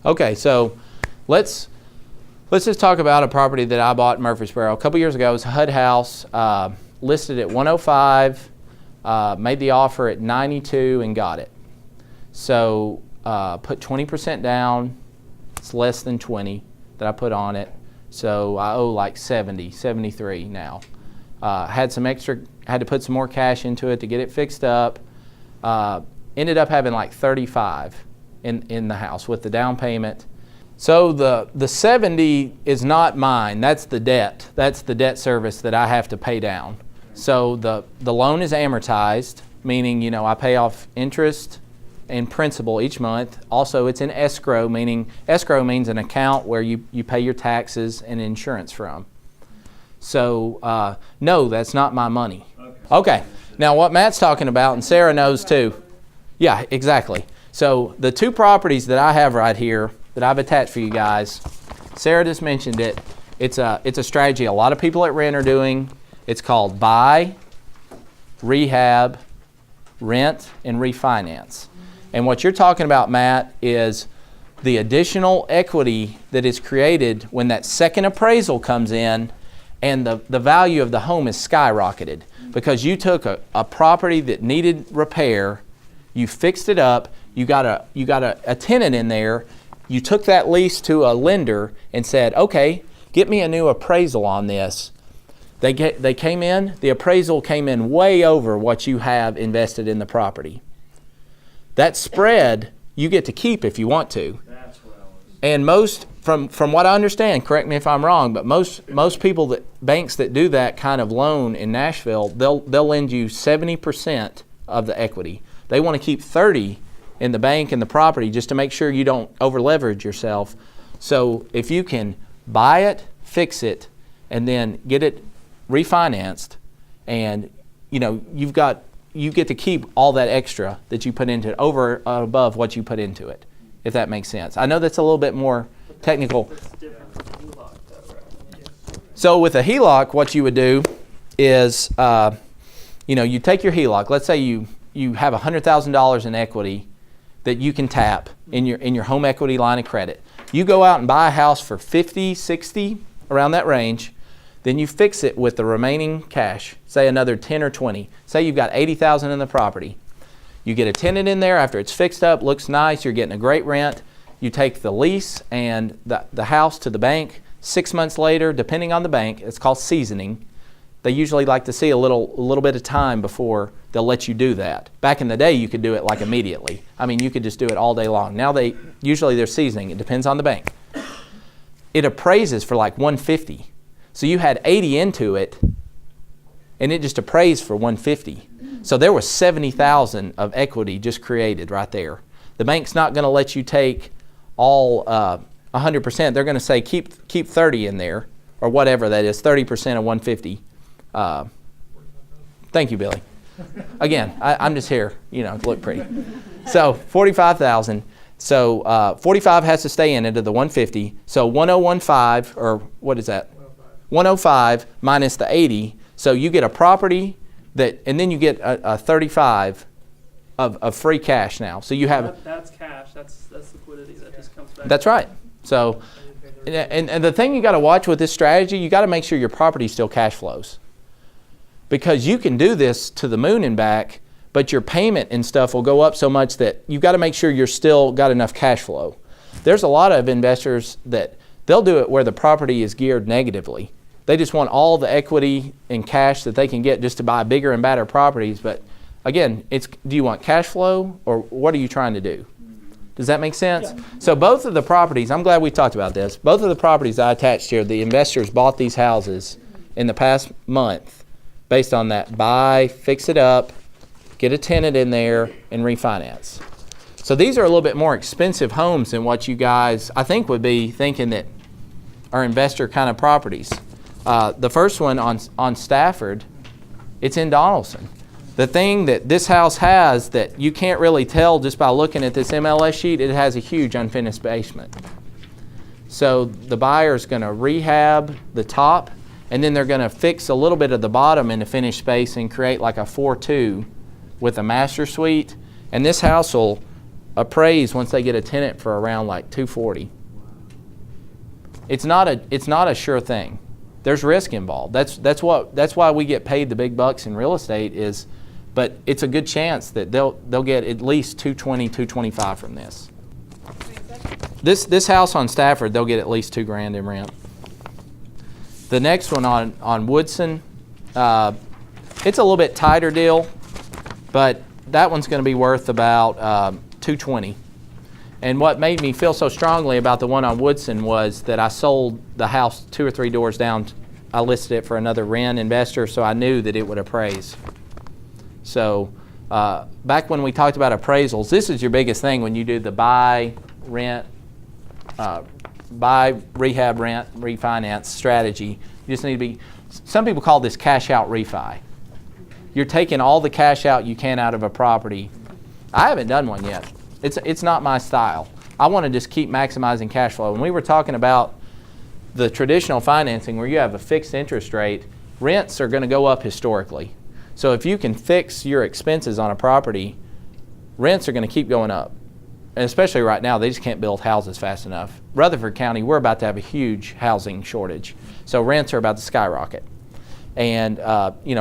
Okay, so let's just talk about a property that I bought in Murfreesboro a couple years ago. It was a HUD house, listed at 105, made the offer at 92 and got it. So put 20% down. It's less than 20 that I put on it. So I owe like 70, 73 now. Had to put some more cash into it to get it fixed up. Ended up having like 35 in the house with the down payment. So the 70 is not mine. That's the debt. That's the debt service that I have to pay down. So the loan is amortized, meaning I pay off interest and principal each month. Also, it's in escrow, meaning escrow means an account where you pay your taxes and insurance from. So no, that's not my money. Okay. Now what Matt's talking about, and Sarah knows too. Yeah, exactly. So the two properties that I have right here that I've attached for you guys, Sarah just mentioned it. It's a strategy a lot of people at Rent are doing. It's called buy, rehab, rent, and refinance. And what you're talking about, Matt, is the additional equity that is created when that second appraisal comes in and the value of the home is skyrocketed because you took a property that needed repair, you fixed it up, you got a tenant in there, you took that lease to a lender and said, okay, get me a new appraisal on this. They came in, the appraisal came in way over what you have invested in the property. That spread you get to keep if you want to. That's what I was. And most, from what I understand, correct me if I'm wrong, but most people banks that do that kind of loan in Nashville, they'll lend you 70% of the equity. They want to keep 30 in the bank and the property just to make sure you don't over leverage yourself. So if you can buy it, fix it, and then get it refinanced, and you get to keep all that extra that you put into it over above what you put into it, if that makes sense. I know that's a little bit more technical. So with a HELOC, what you would do is, you take your HELOC. Let's say you have $100,000 in equity that you can tap in your home equity line of credit. You go out and buy a house for 50, 60, around that range. Then you fix it with the remaining cash, say another 10 or 20. Say you've got 80,000 in the property. You get a tenant in there after it's fixed up, looks nice, you're getting a great rent. You take the lease and the house to the bank. 6 months later, depending on the bank, it's called seasoning. They usually like to see a little bit of time before they'll let you do that. Back in the day, you could do it like immediately. I mean, you could just do it all day long. Now usually they're seasoning. It depends on the bank. It appraises for like 150. So you had 80 into it, and it just appraised for 150. So there was 70,000 of equity just created right there. The bank's not going to let you take all 100%. They're going to say keep 30 in there, or whatever that is, 30% of 150. Thank you, Billy. Again, I'm just here, to look pretty. So 45,000. So 45 has to stay in it of the 150. So 1015, or what is that? 105 minus the 80, so you get a property and then you get a 35 of free cash now. So you have that's cash. That's liquidity that just comes back. That's right. So, and the thing you got to watch with this strategy, you got to make sure your property still cash flows, because you can do this to the moon and back, but your payment and stuff will go up so much that you've got to make sure you're still got enough cash flow. There's a lot of investors that they'll do it where the property is geared negatively. They just want all the equity and cash that they can get just to buy bigger and better properties. But again, do you want cash flow, or what are you trying to do? Does that make sense? Yeah. So both of the properties, I'm glad we talked about this. Both of the properties I attached here, the investors bought these houses in the past month based on that buy, fix it up, get a tenant in there, and refinance. So these are a little bit more expensive homes than what you guys, I think, would be thinking that are investor kind of properties. The first one on Stafford, it's in Donaldson. The thing that this house has that you can't really tell just by looking at this MLS sheet, it has a huge unfinished basement. So the buyer's going to rehab the top, and then they're going to fix a little bit of the bottom in the finished space and create like a 4-2 with a master suite. And this house will appraise once they get a tenant for around like 240. It's not a sure thing. There's risk involved. That's why we get paid the big bucks in real estate is, but it's a good chance that they'll get at least 220, 225 from this. This house on Stafford, they'll get at least $2,000 in rent. The next one on Woodson, it's a little bit tighter deal, but that one's going to be worth about $220. And what made me feel so strongly about the one on Woodson was that I sold the house 2 or 3 doors down. I listed it for another rent investor, so I knew that it would appraise. So back when we talked about appraisals, this is your biggest thing when you do the buy, rehab, rent, refinance strategy. You just need to be, some people call this cash out refi. You're taking all the cash out you can out of a property. I haven't done one yet. It's not my style. I want to just keep maximizing cash flow. When we were talking about the traditional financing where you have a fixed interest rate, rents are going to go up historically. So if you can fix your expenses on a property, rents are going to keep going up. And especially right now, they just can't build houses fast enough. Rutherford County, we're about to have a huge housing shortage. So rents are about to skyrocket. And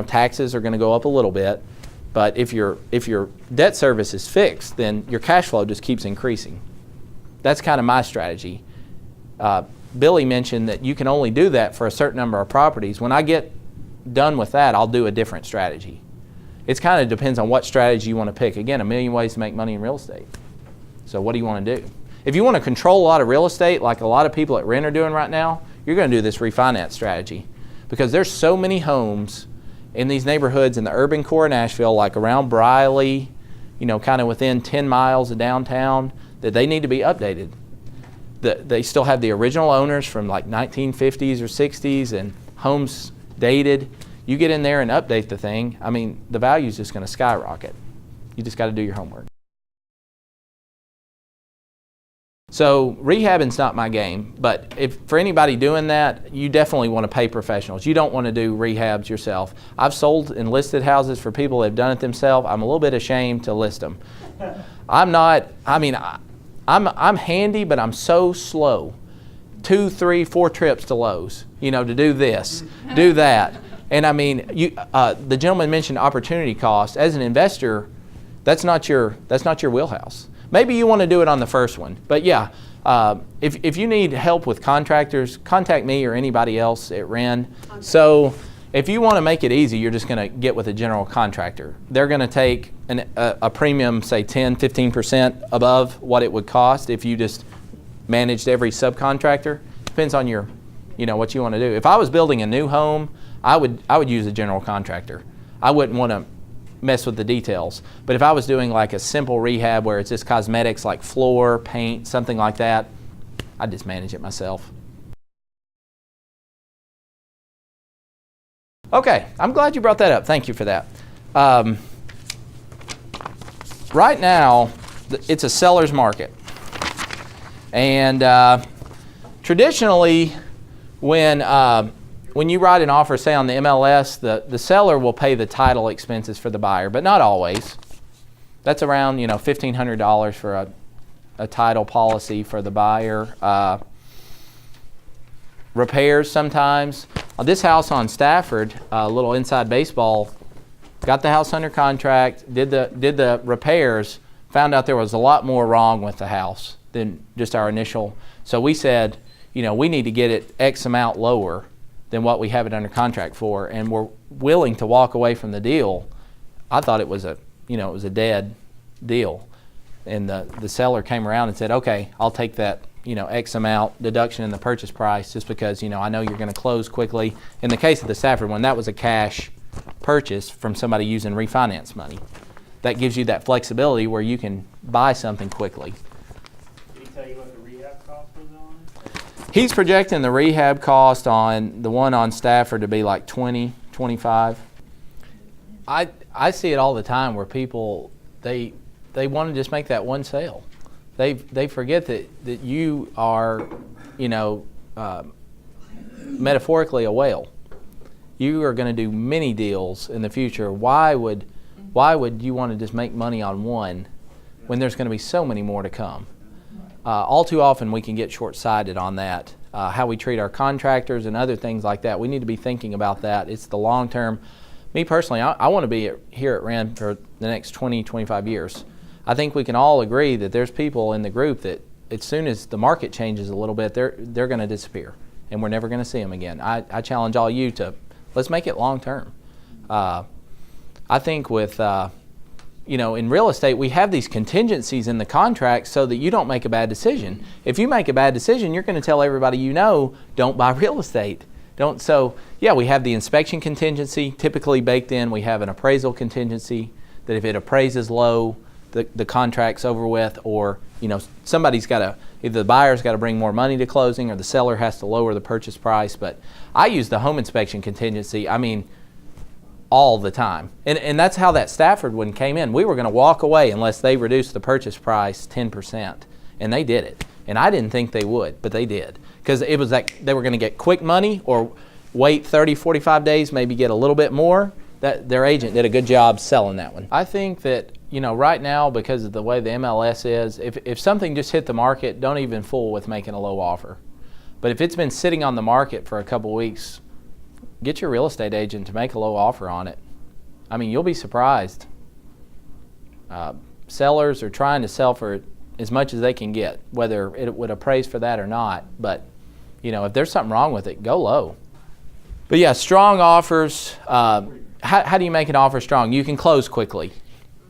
taxes are going to go up a little bit. But if your debt service is fixed, then your cash flow just keeps increasing. That's kind of my strategy. Billy mentioned that you can only do that for a certain number of properties. When I get done with that, I'll do a different strategy. It kind of depends on what strategy you want to pick. Again, a million ways to make money in real estate. So what do you want to do? If you want to control a lot of real estate, like a lot of people at Rent are doing right now, you're going to do this refinance strategy. Because there's so many homes in these neighborhoods in the urban core of Nashville, like around Briley, kind of within 10 miles of downtown, that they need to be updated. They still have the original owners from like 1950s or 60s and homes dated. You get in there and update the thing, I mean, the value is just going to skyrocket. You just got to do your homework. So rehabbing's not my game, but if for anybody doing that, you definitely want to pay professionals. You don't want to do rehabs yourself. I've sold and listed houses for people that have done it themselves. I'm a little bit ashamed to list them. I'm handy, but I'm so slow. 2, 3, 4 trips to Lowe's, to do this, do that. And I mean, the gentleman mentioned opportunity cost. As an investor, that's not your wheelhouse. Maybe you want to do it on the first one, but yeah, if you need help with contractors, contact me or anybody else at Ren. So if you want to make it easy, you're just going to get with a general contractor. They're going to take a premium, say 10, 15% above what it would cost if you just managed every subcontractor. Depends on your, what you want to do. If I was building a new home, I would use a general contractor. I wouldn't want to mess with the details. But if I was doing like a simple rehab where it's just cosmetics like floor, paint, something like that, I'd just manage it myself. Okay, I'm glad you brought that up. Thank you for that. Right now, it's a seller's market. And traditionally, when you write an offer, say on the MLS, the seller will pay the title expenses for the buyer, but not always. That's around $1,500 for a title policy for the buyer. Repairs sometimes. This house on Stafford, a little inside baseball, got the house under contract, did the repairs, found out there was a lot more wrong with the house than just our initial. So we said, we need to get it X amount lower than what we have it under contract for, and we're willing to walk away from the deal. I thought it was a dead deal, and the seller came around and said, okay, I'll take that X amount deduction in the purchase price just because I know you're going to close quickly. In the case of the Stafford one, that was a cash purchase from somebody using refinance money. That gives you that flexibility where you can buy something quickly. Did he tell you what the rehab cost was on? He's projecting the rehab cost on the one on Stafford to be like 20, 25. I see it all the time where people, they want to just make that one sale. They forget that you are, metaphorically a whale. You are going to do many deals in the future. Why would you want to just make money on one when there's going to be so many more to come. All too often we can get short-sighted on that. How we treat our contractors and other things like that. We need to be thinking about that. It's the long term. Me personally, I want to be here at Ren for the next 20, 25 years. I think we can all agree that there's people in the group that as soon as the market changes a little bit, they're going to disappear, and we're never going to see them again. I challenge all you to, let's make it long term. I think with, in real estate, we have these contingencies in the contract so that you don't make a bad decision. If you make a bad decision, you're going to tell everybody don't buy real estate. We have the inspection contingency typically baked in. We have an appraisal contingency that if it appraises low, the contract's over with, or somebody's got to, either the buyer's got to bring more money to closing or the seller has to lower the purchase price. But I use the home inspection contingency, all the time. And that's how that Stafford one came in. We were going to walk away unless they reduced the purchase price 10%. And they did it. And I didn't think they would, but they did. Because it was like they were going to get quick money or wait 30, 45 days, maybe get a little bit more. That their agent did a good job selling that one. I think that, right now, because of the way the MLS is, if something just hit the market, don't even fool with making a low offer. But if it's been sitting on the market for a couple weeks, get your real estate agent to make a low offer on it. You'll be surprised. Sellers are trying to sell for as much as they can get, whether it would appraise for that or not. But, if there's something wrong with it, go low. But yeah, strong offers. How do you make an offer strong? You can close quickly.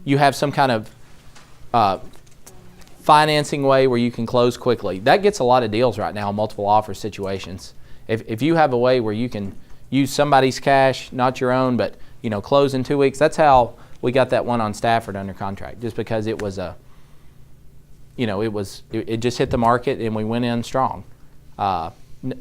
You have some kind of financing way where you can close quickly. That gets a lot of deals right now in multiple offer situations. If you have a way where you can use somebody's cash, not your own, but close in 2 weeks. That's how we got that one on Stafford under contract, just because it was it just hit the market and we went in strong.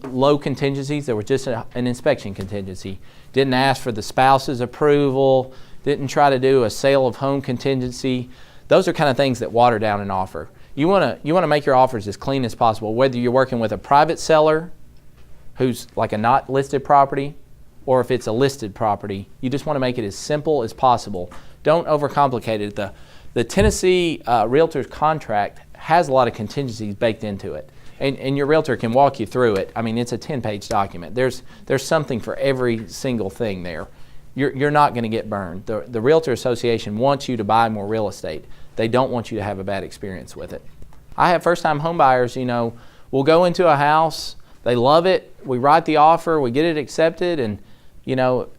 Low contingencies. There was just an inspection contingency. Didn't ask for the spouse's approval. Didn't try to do a sale of home contingency. Those are kind of things that water down an offer. You want to make your offers as clean as possible, whether you're working with a private seller who's like a not listed property, or if it's a listed property. You just want to make it as simple as possible. Don't overcomplicate it. The Tennessee Realtor's contract has a lot of contingencies baked into it. And your realtor can walk you through it. It's a 10-page document. There's something for every single thing there. You're not going to get burned. The Realtor Association wants you to buy more real estate. They don't want you to have a bad experience with it. I have first-time home buyers, we'll go into a house, they love it, we write the offer, we get it accepted, and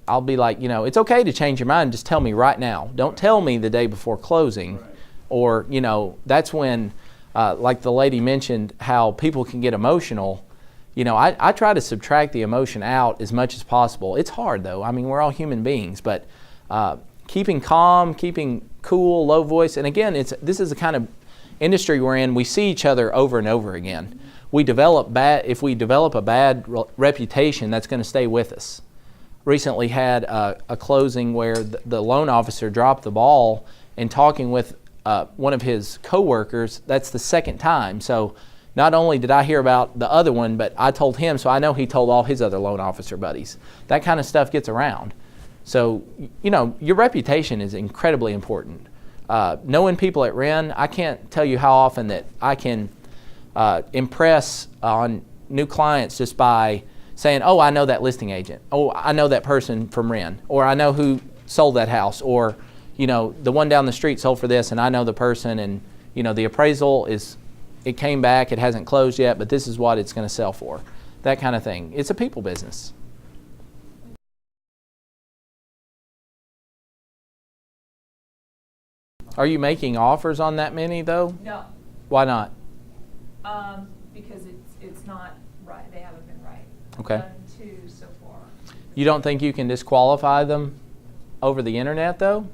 I'll be like, it's okay to change your mind, just tell me right now. Don't tell me the day before closing. Right. Or, that's when, like the lady mentioned, how people can get emotional. I try to subtract the emotion out as much as possible. It's hard though. We're all human beings, but keeping calm, keeping cool, low voice. And again, this is the kind of industry we're in. We see each other over and over again. If we develop a bad reputation, that's going to stay with us. Recently had a closing where the loan officer dropped the ball in talking with one of his coworkers. That's the second time. So not only did I hear about the other one, but I told him, so I know he told all his other loan officer buddies. That kind of stuff gets around. So, your reputation is incredibly important. Knowing people at Ren, I can't tell you how often that I can impress on new clients just by saying, oh, I know that listing agent. Oh, I know that person from Ren. Or I know who sold that house. Or, the one down the street sold for this and I know the person, and, the appraisal it came back, it hasn't closed yet, but this is what it's going to sell for. That kind of thing. It's a people business. Are you making offers on that many though? No. Why not? Because it's not right. They haven't been right. Okay. I've done 2 so far. You don't think you can disqualify them over the internet though?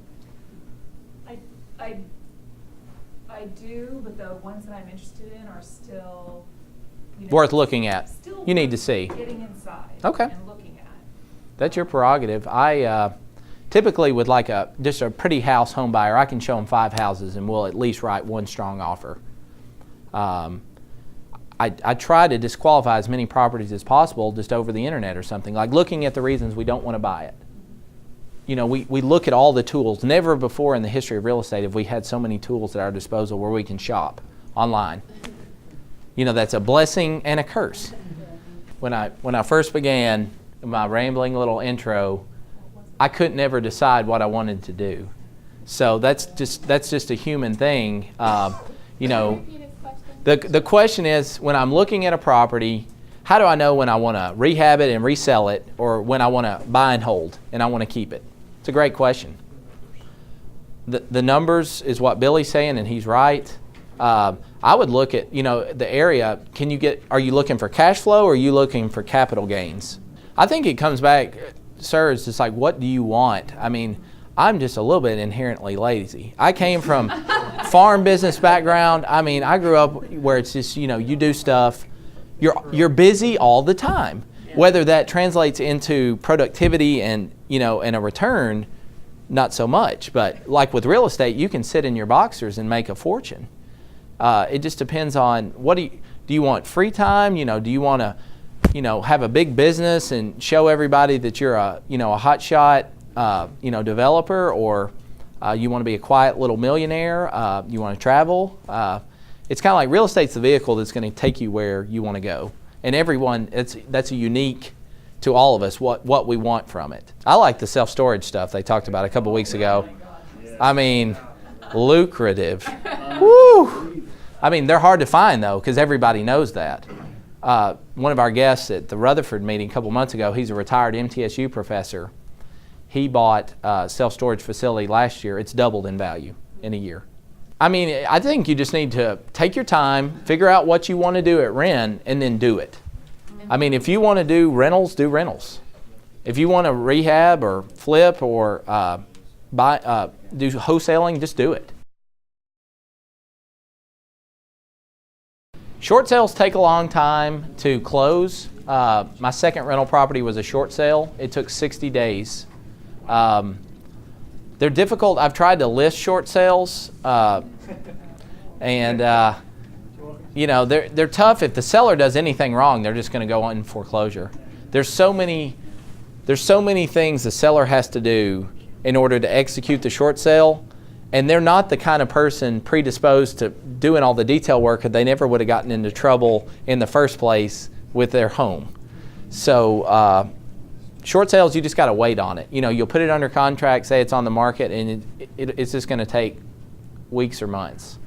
I do, but the ones that I'm interested in are still worth looking at. Still you need to see. Getting inside. Okay. And looking at. That's your prerogative. I typically with just a pretty house home buyer, I can show them 5 houses and we'll at least write one strong offer. I try to disqualify as many properties as possible just over the internet or something, like looking at the reasons we don't want to buy it. we look at all the tools. Never before in the history of real estate have we had so many tools at our disposal where we can shop online. That's a blessing and a curse. When I first began my rambling little intro, I couldn't ever decide what I wanted to do. So that's just a human thing. The question is, when I'm looking at a property, how do I know when I want to rehab it and resell it, or when I want to buy and hold and I want to keep it? It's a great question. The numbers is what Billy's saying, and he's right. I would look at the area. Are you looking for cash flow, or are you looking for capital gains? I think it comes back, sir, it's just like, what do you want? I mean, I'm just a little bit inherently lazy. I came from farm business background. I mean, I grew up where it's just, you do stuff. You're busy all the time. Whether that translates into productivity and, and a return, not so much. But like with real estate, you can sit in your boxers and make a fortune. It just depends on what do you want free time? Do you want to, have a big business and show everybody that you're a hot shot, developer, or you want to be a quiet little millionaire? You want to travel? It's kind of like real estate's the vehicle that's going to take you where you want to go. And everyone, that's a unique to all of us what we want from it. I like the self-storage stuff they talked about a couple weeks ago. I mean, lucrative. Woo! I mean, they're hard to find though, because everybody knows that. One of our guests at the Rutherford meeting a couple months ago, he's a retired MTSU professor. He bought a self-storage facility last year. It's doubled in value in a year. I mean, I think you just need to take your time, figure out what you want to do at Ren, and then do it. I mean, if you want to do rentals, do rentals. If you want to rehab or flip or do wholesaling, just do it. Short sales take a long time to close. My second rental property was a short sale. It took 60 days. They're difficult. I've tried to list short sales, and they're tough. If the seller does anything wrong, they're just going to go in foreclosure. There's so many things the seller has to do in order to execute the short sale, and they're not the kind of person predisposed to doing all the detail work, or they never would have gotten into trouble in the first place with their home. So short sales, you just got to wait on it. You'll put it under contract, say it's on the market, and it's just going to take weeks or months.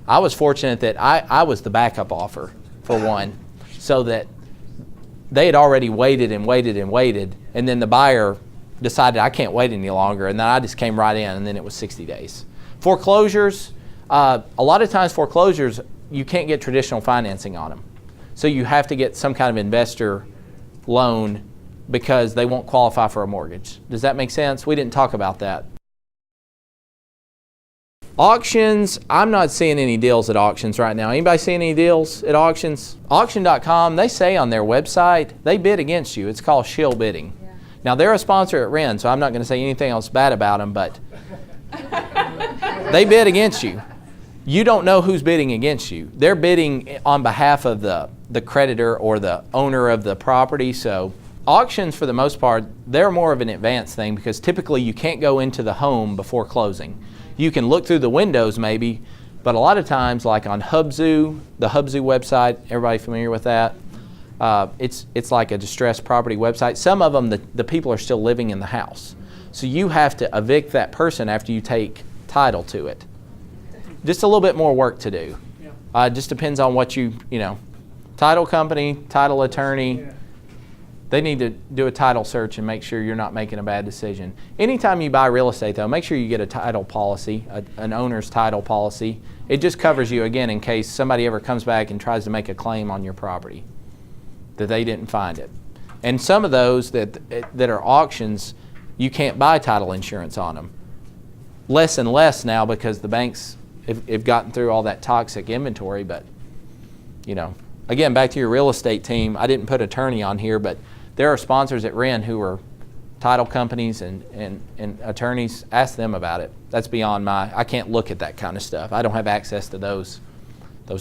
I was fortunate that I was the backup offer for one, so that they had already waited and waited and waited, and then the buyer decided I can't wait any longer, and then I just came right in, and then it was 60 days. Foreclosures, a lot of times foreclosures, you can't get traditional financing on them. So you have to get some kind of investor loan because they won't qualify for a mortgage. Does that make sense? We didn't talk about that. Auctions, I'm not seeing any deals at auctions right now. Anybody seeing any deals at auctions? Auction.com, they say on their website, they bid against you. It's called shill bidding. Yeah. Now, they're a sponsor at Ren, so I'm not going to say anything else bad about them, but they bid against you. You don't know who's bidding against you. They're bidding on behalf of the creditor or the owner of the property. So auctions, for the most part, they're more of an advanced thing because typically you can't go into the home before closing. You can look through the windows maybe, but a lot of times, like on Hubzu, the Hubzu website, everybody familiar with that? It's like a distressed property website. Some of them, the people are still living in the house. So you have to evict that person after you take title to it. Just a little bit more work to do. Just depends on what title company, title attorney. They need to do a title search and make sure you're not making a bad decision. Anytime you buy real estate, though, make sure you get a title policy, an owner's title policy. It just covers you, again, in case somebody ever comes back and tries to make a claim on your property that they didn't find it. And some of those that are auctions, you can't buy title insurance on them. Less and less now because the banks have gotten through all that toxic inventory. But, again, back to your real estate team, I didn't put attorney on here, but there are sponsors at Ren who are title companies and attorneys. Ask them about it. That's beyond I can't look at that kind of stuff. I don't have access to those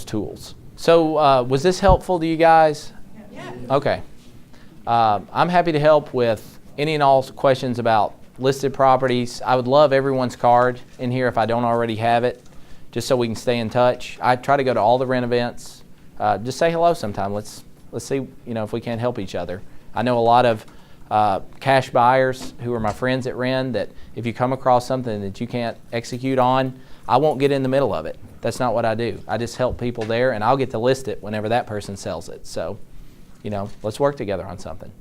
tools. So was this helpful to you guys? Yeah. Okay. I'm happy to help with any and all questions about listed properties. I would love everyone's card in here if I don't already have it, just so we can stay in touch. I try to go to all the rent events. Just say hello sometime. Let's see, if we can't help each other. I know a lot of cash buyers who are my friends at Ren that if you come across something that you can't execute on, I won't get in the middle of it. That's not what I do. I just help people there, and I'll get to list it whenever that person sells it. So, let's work together on something.